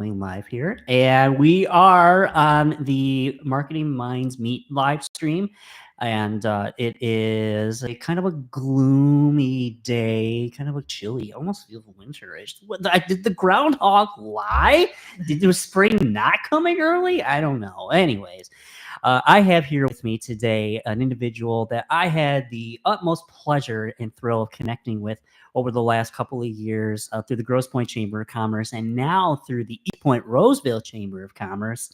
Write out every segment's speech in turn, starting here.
going live here, and we are on the Marketing Minds Meet live stream, and it is a kind of a gloomy day, kind of a chilly, almost feels winterish. Did the groundhog lie? Did the spring not coming early? I don't know. Anyways, I have here with me today an individual that I had the utmost pleasure and thrill of connecting with over the last couple of years through the Grosse Pointe Chamber of Commerce and now through the East Point Roseville Chamber of Commerce.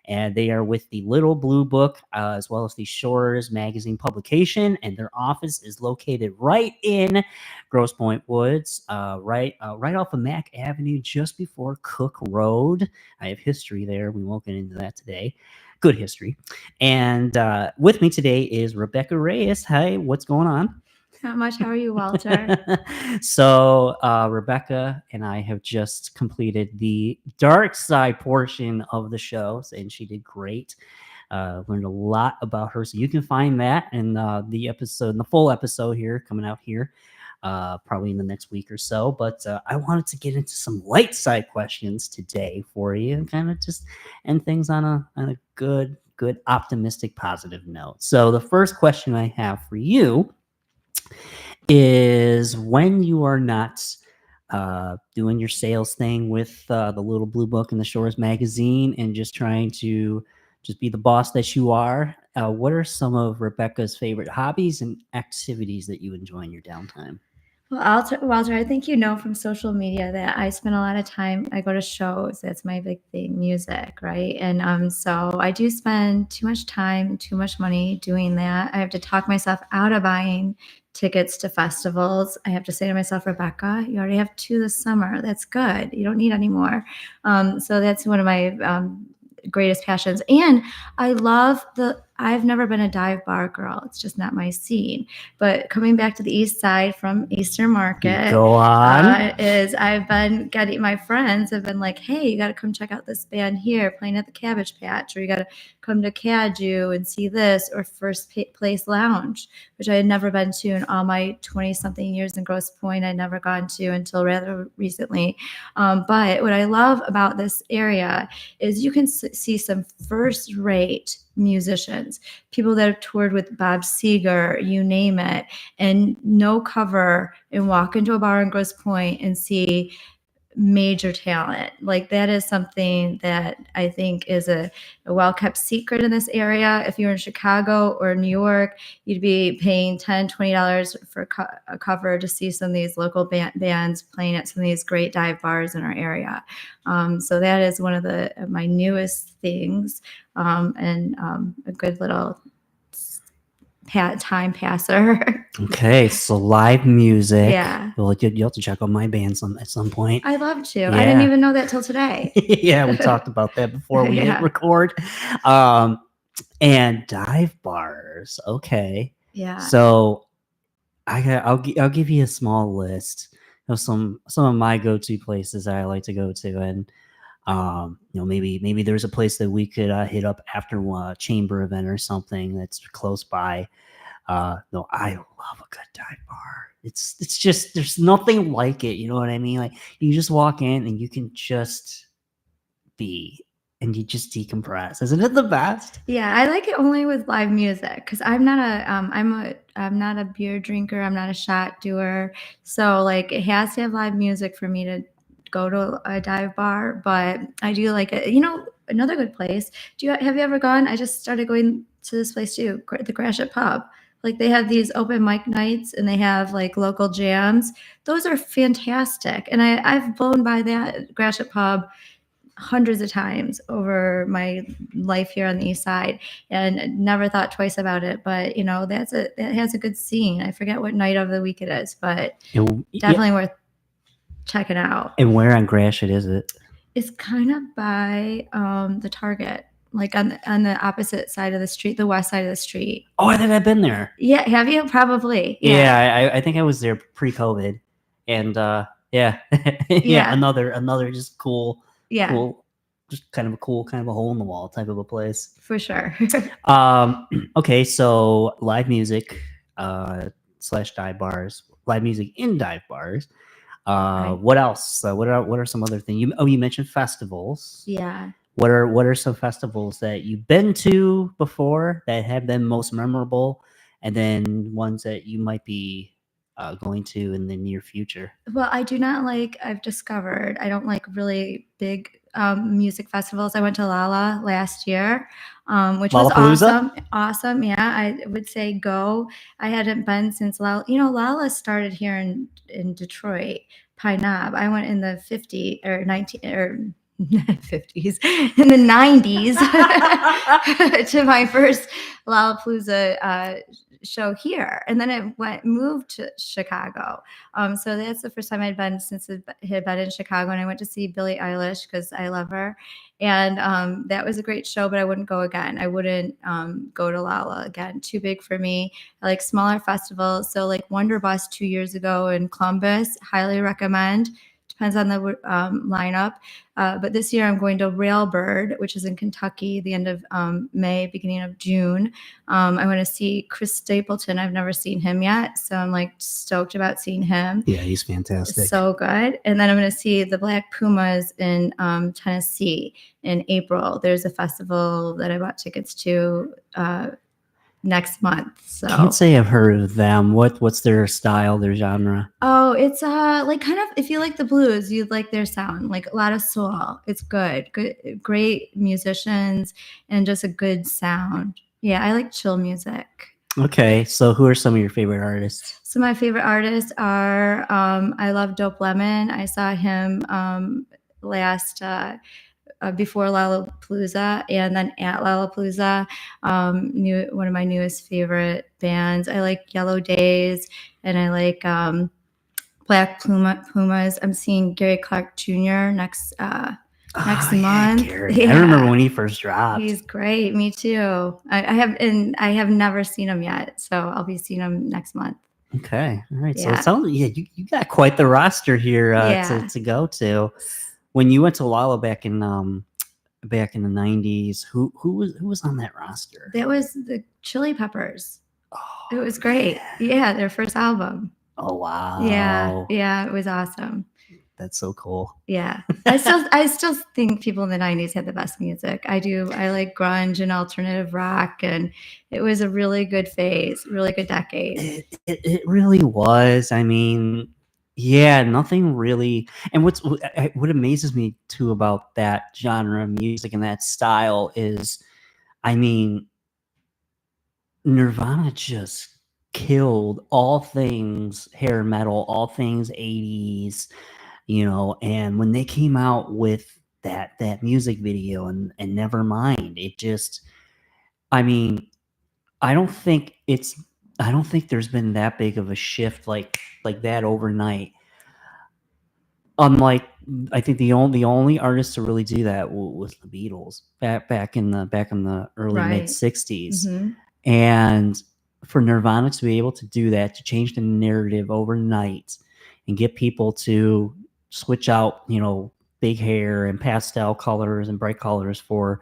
And they are with the Little Blue Book as well as the Shores Magazine publication. And their office is located right in Grosse Pointe Woods, right off of Mack Avenue, just before Cook Road. I have history there. We won't get into that today. Good history. And with me today is Rebecca Reyes. Hi, what's going on? Not much. How are you, Walter? So Rebecca and I have just completed the dark side portion of the show, and she did great. Learned a lot about her, so you can find that in the episode, in the full episode here, coming out here probably in the next week or so. But I wanted to get into some light side questions today for you, and kind of just end things on a good, optimistic, positive note. So the first question I have for you is, when you are not doing your sales thing with the Little Blue Book and the Shores Magazine and just trying to just be the boss that you are, what are some of Rebecca's favorite hobbies and activities that you enjoy in your downtime? Well, Walter, I think you know from social media that I spend a lot of time. I go to shows. That's my big thing, music, right? And so I do spend too much time, too much money doing that. I have to talk myself out of buying tickets to festivals. I have to say to myself, Rebecca, you already have 2 this summer. That's good. You don't need any more. So that's one of my greatest passions. And I've never been a dive bar girl. It's just not my scene. But coming back to the East Side from Eastern Market, Go on. I've been getting, my friends have been like, hey, you got to come check out this band here playing at the Cabbage Patch, or you got to come to Caju and see this, or First Place Lounge, which I had never been to in all my 20-something years in Grosse Pointe. I'd never gone to until rather recently. But what I love about this area is you can see some first-rate musicians, people that have toured with Bob Seger, you name it, and no cover, and walk into a bar in Grosse Pointe and see major talent. Like, that is something that I think is a well-kept secret in this area. If you're in Chicago or New York, you'd be paying $10, $20 for a cover to see some of these local bands playing at some of these great dive bars in our area. So that is one of my newest things, and a good little time passer. Okay, so live music. Yeah. Well, you'll have to check out my band at some point. I'd love to. Yeah. I didn't even know that till today. Yeah, we talked about that before we hit record. And dive bars. Okay. Yeah. So I'll give you a small list of some of my go-to places I like to go to, and maybe there's a place that we could hit up after a chamber event or something that's close by. No, I love a good dive bar. It's just, there's nothing like it. You know what I mean? Like, you just walk in and you can just be, and you just decompress. Isn't it the best? Yeah, I like it only with live music, because I'm not a beer drinker. I'm not a shot doer. So like, it has to have live music for me to go to a dive bar. But I do like it. Another good place. Have you ever gone? I just started going to this place too, the Gratiot Pub. Like, they have these open mic nights and they have like local jams. Those are fantastic. And I've blown by that Gratiot Pub hundreds of times over my life here on the East Side, and never thought twice about it. But that has a good scene. I forget what night of the week it is, but definitely worth checking out. And where on Gratiot is it? It's kind of by the Target, like on the opposite side of the street, the west side of the street. Oh, I think I've been there. Yeah, have you? Probably. Yeah, I think I was there pre-COVID, and yeah, another just cool. Yeah. Cool, just kind of a hole in the wall type of a place. For sure. Okay, so live music / dive bars, live music in dive bars. What else? What are some other things? You mentioned festivals. Yeah. What are some festivals that you've been to before that have been most memorable, and then ones that you might be going to in the near future? Well, I do not like, I've discovered, I don't like really big music festivals. I went to Lala last year, which was Lollapalooza? awesome. Awesome. Yeah, I would say go. I hadn't been since Lala. Lala started here in Detroit, Pine Knob. I went in the 50 or 19 or 50s, in the 90s to my first Lollapalooza show here, and then it moved to Chicago. So that's the first time I'd been since it had been in Chicago, and I went to see Billie Eilish because I love her, and that was a great show. But I wouldn't go again. I wouldn't go to Lala again. Too big for me. I like smaller festivals. So like Wonder Bus 2 years ago in Columbus, highly recommend. Depends on the lineup. But this year I'm going to Railbird, which is in Kentucky, the end of May, beginning of June. I want to see Chris Stapleton. I've never seen him yet, so I'm like stoked about seeing him. Yeah, he's fantastic. So good. And then I'm going to see the Black Pumas in Tennessee in April. There's a festival that I bought tickets to next month. So Can't say I've heard of them. What's their style, their genre? Oh, it's like kind of, if you like the blues, you'd like their sound, like a lot of soul. It's good, great musicians, and just a good sound. Yeah, I like chill music. Okay, so who are some of your favorite artists? So my favorite artists are I love Dope Lemon. I saw him last before Lollapalooza, and then at Lollapalooza, one of my newest favorite bands. I like Yellow Days, and I like Black Pumas. I'm seeing Gary Clark Jr. next month. Gary. Yeah. I remember when he first dropped. He's great. Me too. I have never seen him yet, so I'll be seeing him next month. Okay, all right. Yeah. So it sounds you got quite the roster here to go to. When you went to Lala back in the 90s, who was on that roster? That was the Chili Peppers. Oh, it was great. Yeah, their first album. Oh wow. Yeah, it was awesome. That's so cool. Yeah. I still think people in the 90s had the best music. I do. I like grunge and alternative rock, and it was a really good phase, really good decade. It really was. I mean, yeah, nothing really. And what amazes me too about that genre of music and that style is, I mean, Nirvana just killed all things hair metal, all things 80s, and when they came out with that music video and Nevermind, it just, I mean, I don't think there's been that big of a shift like that overnight. Unlike, I think the only artist to really do that was the Beatles back in the early mid 60s. Mm-hmm. And for Nirvana to be able to do that, to change the narrative overnight and get people to switch out, big hair and pastel colors and bright colors for,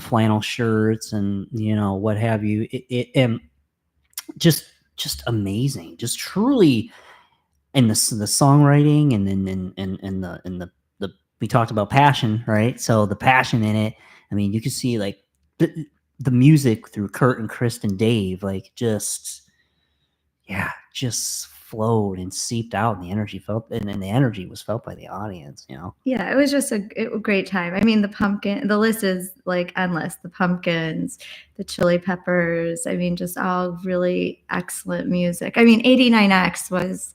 flannel shirts and, what have you, it just amazing, just truly. And the songwriting and the we talked about passion, right? So the passion in it, I mean, you can see like the music through Kurt and Chris and Dave, like just flowed and seeped out, and the energy felt, and the energy was felt by the audience, Yeah, it was just a great time. I mean, the list is like endless. The Pumpkins, the Chili Peppers, I mean, just all really excellent music. I mean, 89X was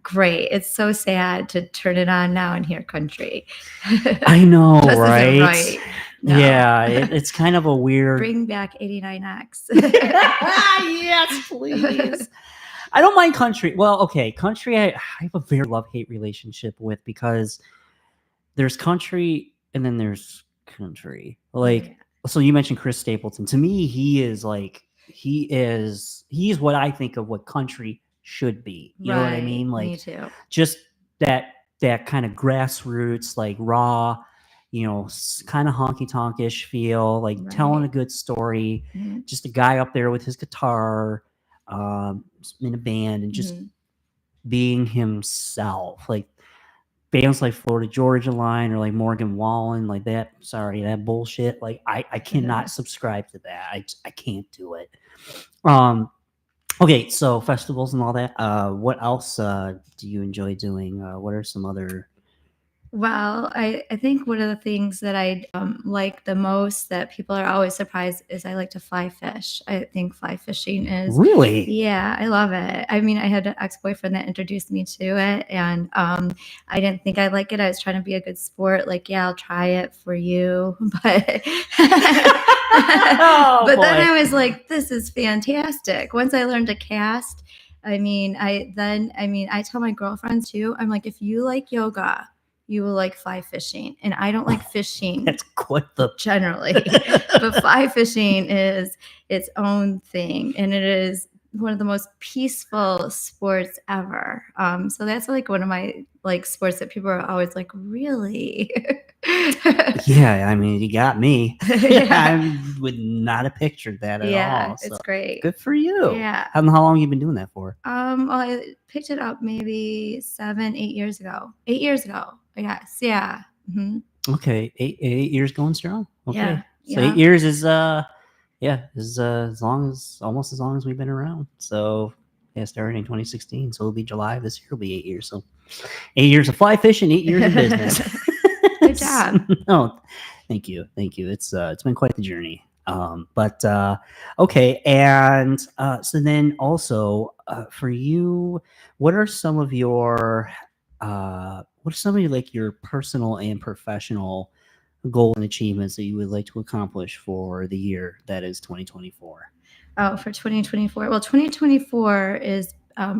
great. It's so sad to turn it on now and hear country. I know, right? No. Yeah, it's kind of a weird. Bring back 89X. Yes, please. I don't mind country. Well, okay, country I have a very love-hate relationship with, because there's country and then there's country. Like, so you mentioned Chris Stapleton. To me, he's what I think of what country should be. You know what I mean? Like, me too. Just that kind of grassroots, like raw, kind of honky-tonkish feel, like telling a good story. Mm-hmm. Just a guy up there with his guitar in a band, and just being himself. Like bands like Florida Georgia Line or like Morgan Wallen, like that. Sorry, that bullshit. Like I cannot subscribe to that. I can't do it. Okay, so festivals and all that. What else do you enjoy doing? What are some other? Well, I think one of the things that I like the most that people are always surprised is I like to fly fish. I think fly fishing is Really? yeah, I love it. I mean, I had an ex-boyfriend that introduced me to it, and I didn't think I'd like it. I was trying to be a good sport, like, yeah, I'll try it for you, but Oh but then boy. I was like, this is fantastic. Once I learned to cast, I tell my girlfriends too. I'm like, if you like yoga, you will like fly fishing, and I don't like fishing That's quite the generally, but fly fishing is its own thing, and it is one of the most peaceful sports ever. So that's like one of my like sports that people are always like, really? Yeah, I mean, you got me. Yeah. I would not have pictured that at Yeah, all. So it's great. good for you. Yeah. How long have you been doing that for? Well, I picked it up maybe 7, 8 years ago. 8 years ago, I guess. Yeah. Hmm. Okay, 8 years going strong. Okay, Yeah. so Yeah. 8 years is almost as long as we've been around. So yeah, starting in 2016, so it'll be July of this year. Will be 8 years. So 8 years of fly fishing, 8 years of business. Good job. No, thank you. It's been quite the journey. But okay, and so then also for you, what are some of your like your personal and professional goals and achievements that you would like to accomplish for the year that is 2024? Oh, for 2024. Well, 2024 is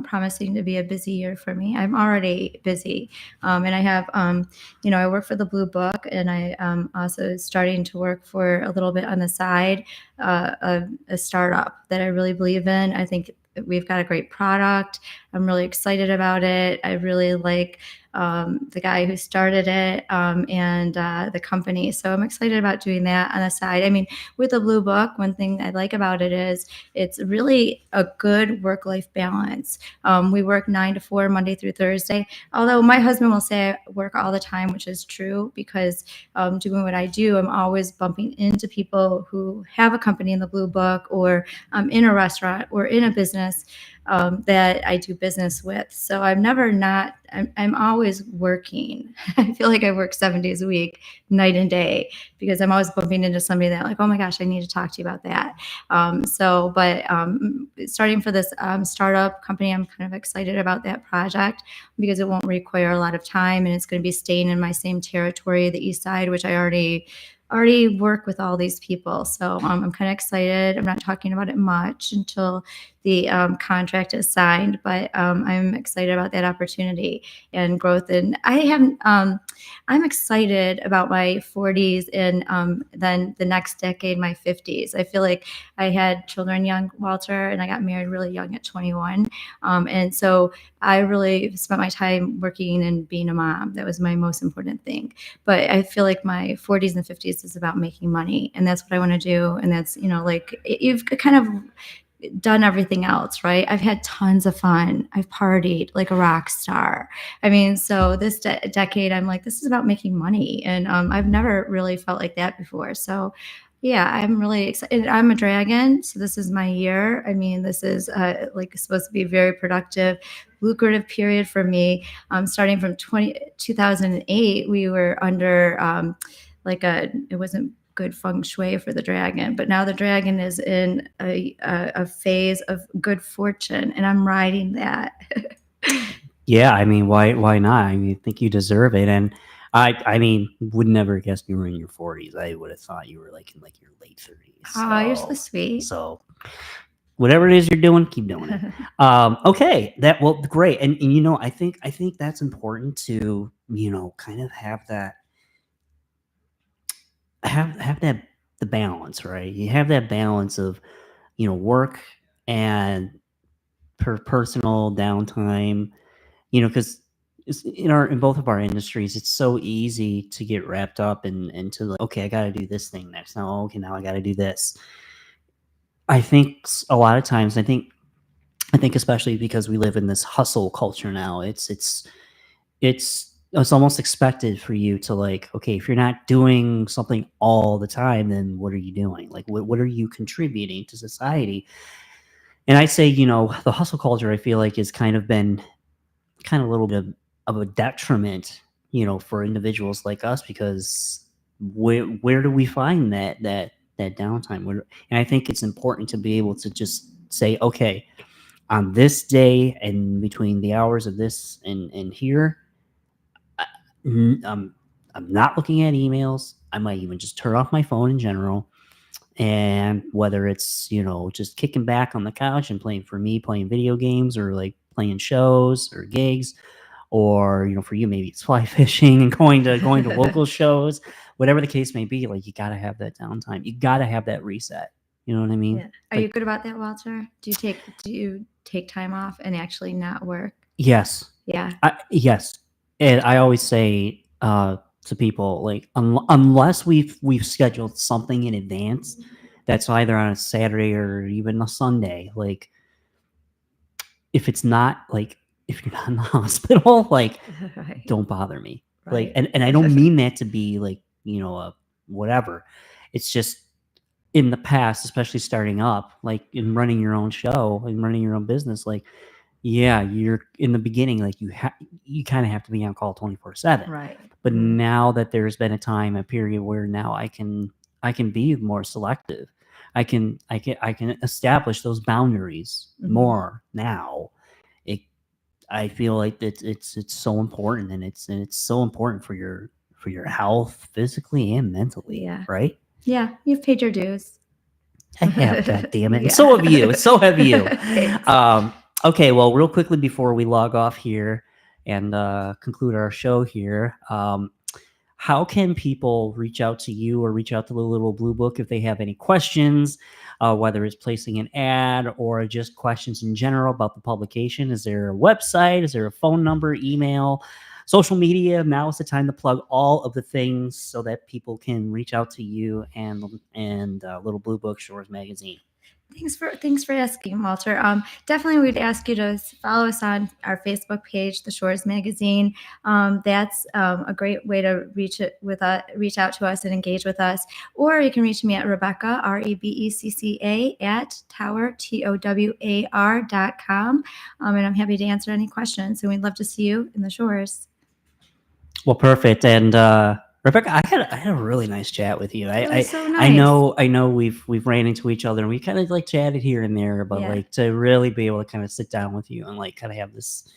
promising to be a busy year for me. I'm already busy. And I have, I work for the Blue Book, and I also starting to work for a little bit on the side, a startup that I really believe in. I think we've got a great product. I'm really excited about it. I really like the guy who started it, and the company. So I'm excited about doing that on the side. I mean, with the Blue Book, one thing I like about it is it's really a good work-life balance. We work 9 to 4, Monday through Thursday. Although my husband will say I work all the time, which is true, because doing what I do, I'm always bumping into people who have a company in the Blue Book, or in a restaurant or in a business that I do business with. So I'm never not, I'm always working. I feel like I work 7 days a week, night and day, because I'm always bumping into somebody that like, oh my gosh, I need to talk to you about that. Starting for this startup company, I'm kind of excited about that project because it won't require a lot of time, and it's going to be staying in my same territory, the East Side, which I already work with all these people. So I'm kind of excited. I'm not talking about it much until the contract is signed, but I'm excited about that opportunity and growth. And I'm excited about my 40s, and then the next decade, my 50s. I feel like I had children young, Walter, and I got married really young at 21. And so I really spent my time working and being a mom. That was my most important thing. But I feel like my 40s and 50s is about making money, and that's what I want to do. And that's, like you've kind of done everything else, right? I've had tons of fun. I've partied like a rock star. I mean, so this decade, I'm like, this is about making money. And I've never really felt like that before. So yeah, I'm really excited. I'm a dragon, so this is my year. I mean, this is like supposed to be a very productive, lucrative period for me. Starting from 2008, we were under it wasn't good feng shui for the dragon, but now the dragon is in a phase of good fortune, and I'm riding that. Yeah, I mean, why not? I mean, I think you deserve it, and I mean, would never have guessed you were in your 40s. I would have thought you were like in like your late 30s. Oh, you're so sweet. So whatever it is you're doing, keep doing it. Okay, great, and I think that's important to kind of have that the balance, right? You have that balance of work and personal downtime, because in both of our industries, it's so easy to get wrapped up into like, okay, I got to do this thing next. Now, okay, now I got to do this. I think a lot of times, I think especially because we live in this hustle culture now, it's almost expected for you to, like, okay, if you're not doing something all the time, then what are you doing? Like, what are you contributing to society? And I say, the hustle culture, I feel like, has kind of been kind of a little bit of a detriment, for individuals like us, because where do we find that downtime? And I think it's important to be able to just say, okay, on this day and between the hours of this and here, I- I'm not looking at emails. I might even just turn off my phone in general. And whether it's, just kicking back on the couch and playing video games, or like playing shows or gigs, or, for you, maybe it's fly fishing and going to local shows, whatever the case may be, like, you got to have that downtime. You got to have that reset. You know what I mean? Yeah. Are you good about that, Walter? Do you take time off and actually not work? Yes. Yeah. Yes. And I always say to people, like, unless we've scheduled something in advance, that's either on a Saturday or even a Sunday. Like, if it's not, like, if you're not in the hospital, like, Right. don't bother me. Like, Right. and I don't mean that to be like, whatever. It's just, in the past, especially starting up, like in running your own show and running your own business, like, yeah, you're in the beginning, like, you kind of have to be on call 24/7. Right. But now that there's been a period where now I can be more selective. I can establish those boundaries more now. It I feel like it's so important, and it's so important for your health, physically and mentally. Yeah. Right? Yeah. You've paid your dues. I have, God damn it. And Yeah. so have you. So have you. Thanks. Okay, well, real quickly before we log off here and conclude our show here, how can people reach out to you or reach out to the Little Blue Book if they have any questions, whether it's placing an ad or just questions in general about the publication? Is there a website? Is there a phone number, email, social media? Now is the time to plug all of the things so that people can reach out to you and Little Blue Book Shores Magazine. Thanks for asking, Walter. Definitely, we'd ask you to follow us on our Facebook page, The Shores Magazine. That's a great way to reach out to us and engage with us. Or you can reach me at Rebecca, REBECCA at TowerTOWAR.com, and I'm happy to answer any questions. And we'd love to see you in the Shores. Well, perfect. And Rebecca, I had a really nice chat with you. It was so I nice. know we've ran into each other, and we kind of like chatted here and there, but Yeah. like, to really be able to kind of sit down with you and like kind of have this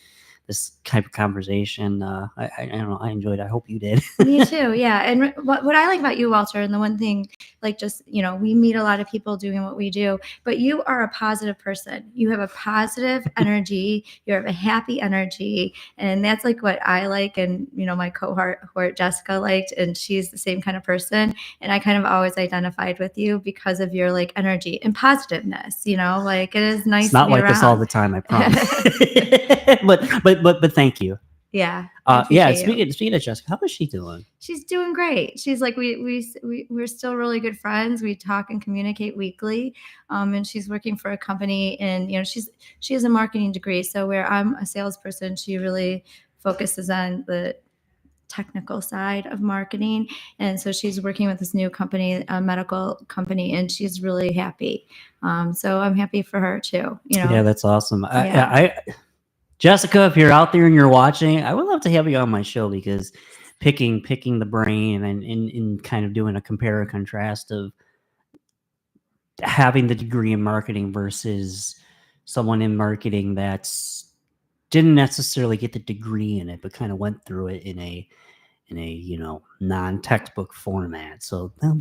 type of conversation, I don't know, I enjoyed it. I hope you did. Me too. Yeah. And what I like about you, Walter, and the one thing, like, just, we meet a lot of people doing what we do, but you are a positive person. You have a positive energy. You have a happy energy. And that's like what I like. And, my cohort Jessica liked, and she's the same kind of person. And I kind of always identified with you because of your like energy and positiveness, like, it is nice It's not to be like around. this all the time, I promise. but thank you. Yeah. Yeah. Speaking of Jessica, how is she doing? She's doing great. She's like, we're still really good friends. We talk and communicate weekly. And she's working for a company, and, she has a marketing degree. So where I'm a salesperson, she really focuses on the technical side of marketing. And so she's working with this new company, a medical company, and she's really happy. So I'm happy for her too, Yeah, that's awesome. Yeah. Jessica, if you're out there and you're watching, I would love to have you on my show, because picking the brain and kind of doing a compare and contrast of having the degree in marketing versus someone in marketing that's didn't necessarily get the degree in it, but kind of went through it in a non-textbook format. So that would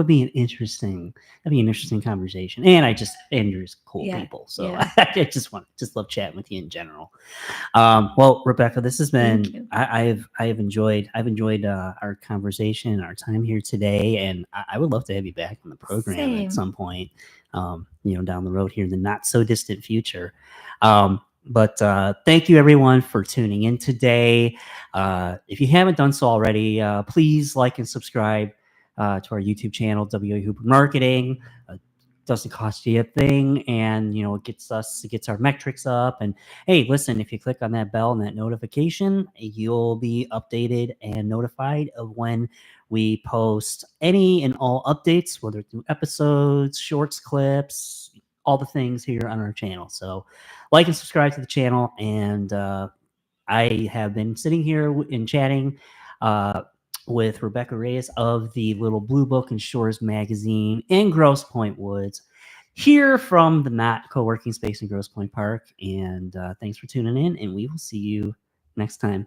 be an interesting conversation. And you're just cool people. So Yeah. I just love chatting with you in general. Well, Rebecca, this has been, I've enjoyed our conversation, our time here today, and I would love to have you back on the program at some point, down the road here in the not so distant future. But thank you, everyone, for tuning in today. If you haven't done so already, please like and subscribe to our YouTube channel, WA Hooper Marketing. doesn't cost you a thing, and it gets our metrics up. And hey, listen, if you click on that bell and that notification, you'll be updated and notified of when we post any and all updates, whether through episodes, shorts, clips, all the things here on our channel. So like and subscribe to the channel. And I have been sitting here and chatting with Rebecca Reyes of the Little Blue Book and Shores magazine in Grosse Pointe Woods, here from the Knot co-working space in Grosse Pointe Park. And thanks for tuning in, and we will see you next time.